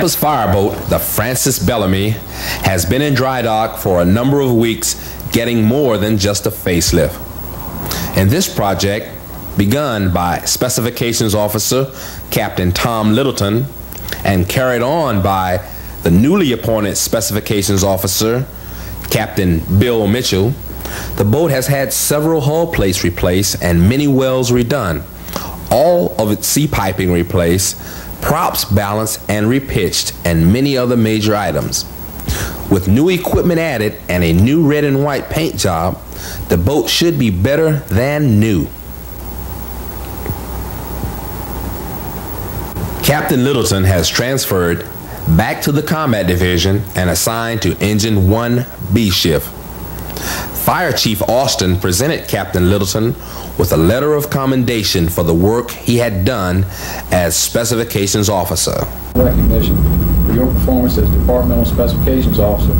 Tampa's fireboat, the Francis Belamy, has been in dry dock for a number of weeks, getting more than just a facelift. In this project, begun by Specifications Officer Captain Tom Littleton and carried on by the newly appointed Specifications Officer Captain Bill Mitchell, the boat has had several hull plates replaced and many wells redone, all of its sea piping replaced, props balanced and repitched, and many other major items. With new equipment added and a new red and white paint job, the boat should be better than new. Captain Littleton has transferred back to the Combat Division and assigned to Engine 1B shift. Fire Chief Austin presented Captain Littleton with a letter of commendation for the work he had done as Specifications Officer. Recognition for your performance as Departmental Specifications Officer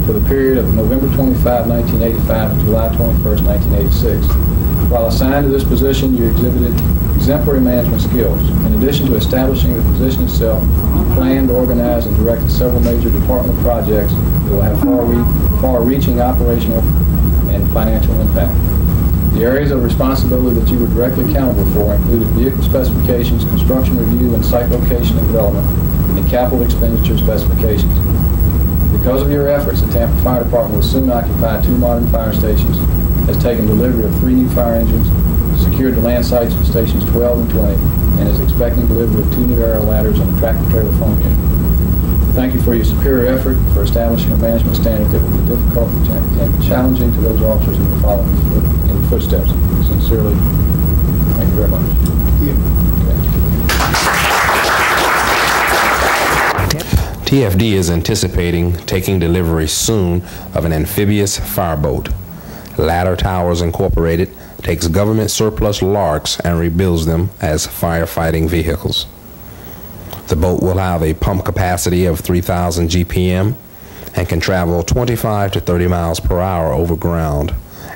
for the period of November 25, 1985 to July 21, 1986. While assigned to this position, you exhibited exemplary management skills. In addition to establishing the position itself, you planned, organized, and directed several major departmental projects that will have far-reaching operational and financial impact. The areas of responsibility that you were directly accountable for included vehicle specifications, construction review and site location and development, and capital expenditure specifications. Because of your efforts, the Tampa Fire Department will soon occupy 2 modern fire stations, has taken delivery of 3 new fire engines, secured the land sites for stations 12 and 20, and is expecting delivery of 2 new aerial ladders and a tractor-trailer phone unit. Thank you for your superior effort for establishing a management standard that will be difficult and challenging to those officers who will follow in your footsteps. Sincerely, thank you very much. TFD is anticipating taking delivery soon of an amphibious fireboat. Ladder Towers Incorporated takes government surplus larks and rebuilds them as firefighting vehicles. The boat will have a pump capacity of 3,000 GPM and can travel 25 to 30 miles per hour over ground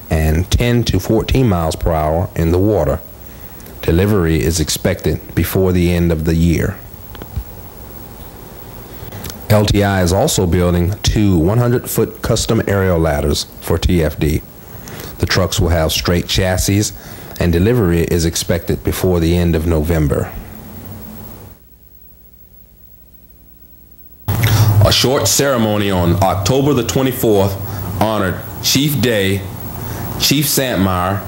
and 10 to 14 miles per hour in the water. Delivery is expected before the end of the year. LTI is also building 2 100-foot custom aerial ladders for TFD. The trucks will have straight chassis, and delivery is expected before the end of November. A short ceremony on October the 24th honored Chief Day, Chief Santmeyer,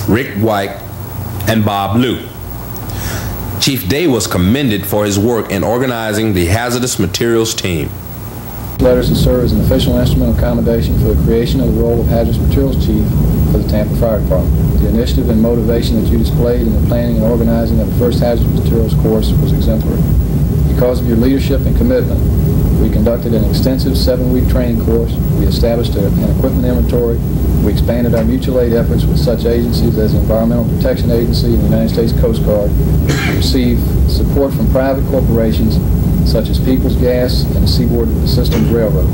Rick White, and Bob Luke. Chief Day was commended for his work in organizing the hazardous materials team. Letters to serve as an official instrument of commendation for the creation of the role of hazardous materials chief for the Tampa Fire Department. The initiative and motivation that you displayed in the planning and organizing of the first hazardous materials course was exemplary. Because of your leadership and commitment, we conducted an extensive 7-week training course. We established an equipment inventory. We expanded our mutual aid efforts with such agencies as the Environmental Protection Agency and the United States Coast Guard. We received support from private corporations such as Peoples Gas and the Seaboard Systems Railroad.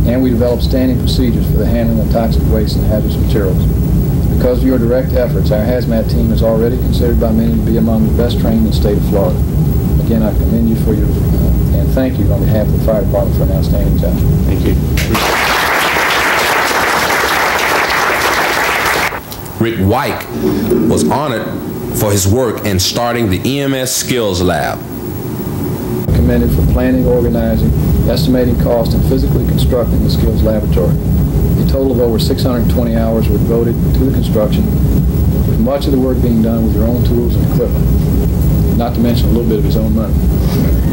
And we developed standing procedures for the handling of toxic waste and hazardous materials. Because of your direct efforts, our hazmat team is already considered by many to be among the best trained in the state of Florida. Again, I commend you for your, and thank you on behalf of the Fire Department for an outstanding job. Thank you. Rick White was honored for his work in starting the EMS Skills Lab. Commended for planning, organizing, estimating cost, and physically constructing the Skills Laboratory. A total of over 620 hours were devoted to the construction, with much of the work being done with your own tools and equipment, not to mention a little bit of his own money.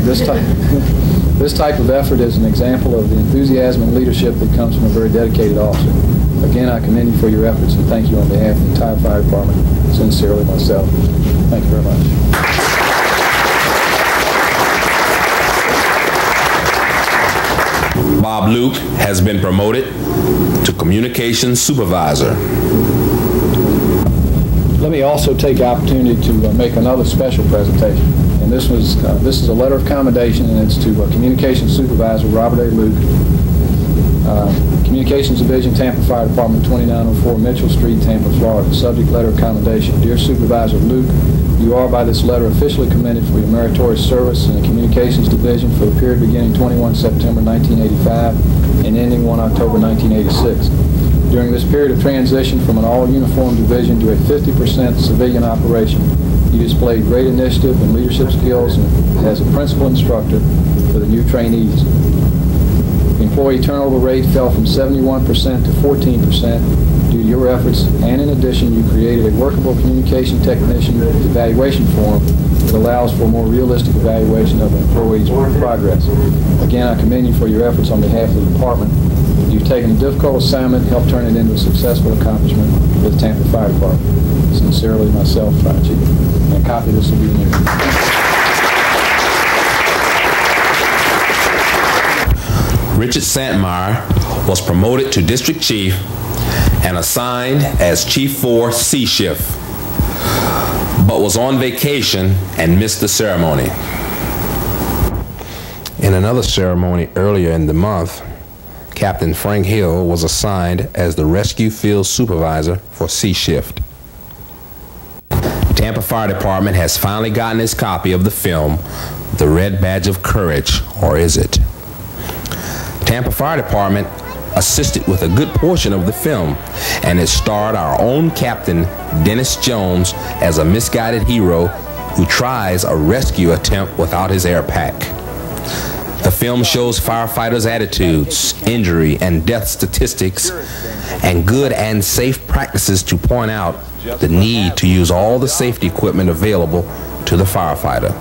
This type of effort is an example of the enthusiasm and leadership that comes from a very dedicated officer. Again, I commend you for your efforts and thank you on behalf of the entire Fire Department. Sincerely, myself. Thank you very much. Bob Luke has been promoted to Communications Supervisor. Let me also take the opportunity to make another special presentation. And this is a letter of commendation, and it's to Communications Supervisor Robert A. Luke, Communications Division, Tampa Fire Department, 2904 Mitchell Street, Tampa, Florida. Subject letter of commendation. Dear Supervisor Luke, You are by this letter officially commended for your meritorious service in the Communications Division for the period beginning 21 September 1985 and ending 1 October 1986. During this period of transition from an all-uniform division to a 50% civilian operation, you displayed great initiative and leadership skills as a principal instructor for the new trainees. The employee turnover rate fell from 71% to 14% due to your efforts, and in addition, you created a workable communication technician evaluation form that allows for more realistic evaluation of an employee's progress. Again, I commend you for your efforts on behalf of the department. You've taken a difficult assignment and helped turn it into a successful accomplishment for the Tampa Fire Department. Sincerely, myself, Fire Chief. And a copy of this will be in your. Richard Santmeyer was promoted to District Chief and assigned as Chief 4 C Shift, but was on vacation and missed the ceremony. In another ceremony earlier in the month, Captain Frank Hill was assigned as the Rescue Field Supervisor for C Shift. Tampa Fire Department has finally gotten its copy of the film, The Red Badge of Courage, or is it? Tampa Fire Department assisted with a good portion of the film, and it starred our own Captain Dennis Jones as a misguided hero who tries a rescue attempt without his air pack. The film shows firefighters' attitudes, injury and death statistics, and good and safe practices to point out the need to use all the safety equipment available to the firefighter.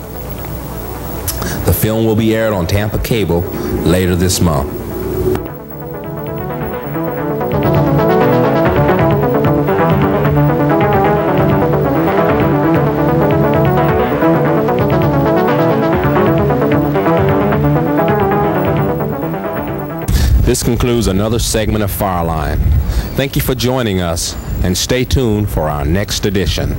The film will be aired on Tampa Cable later this month. This concludes another segment of Fireline. Thank you for joining us, and stay tuned for our next edition.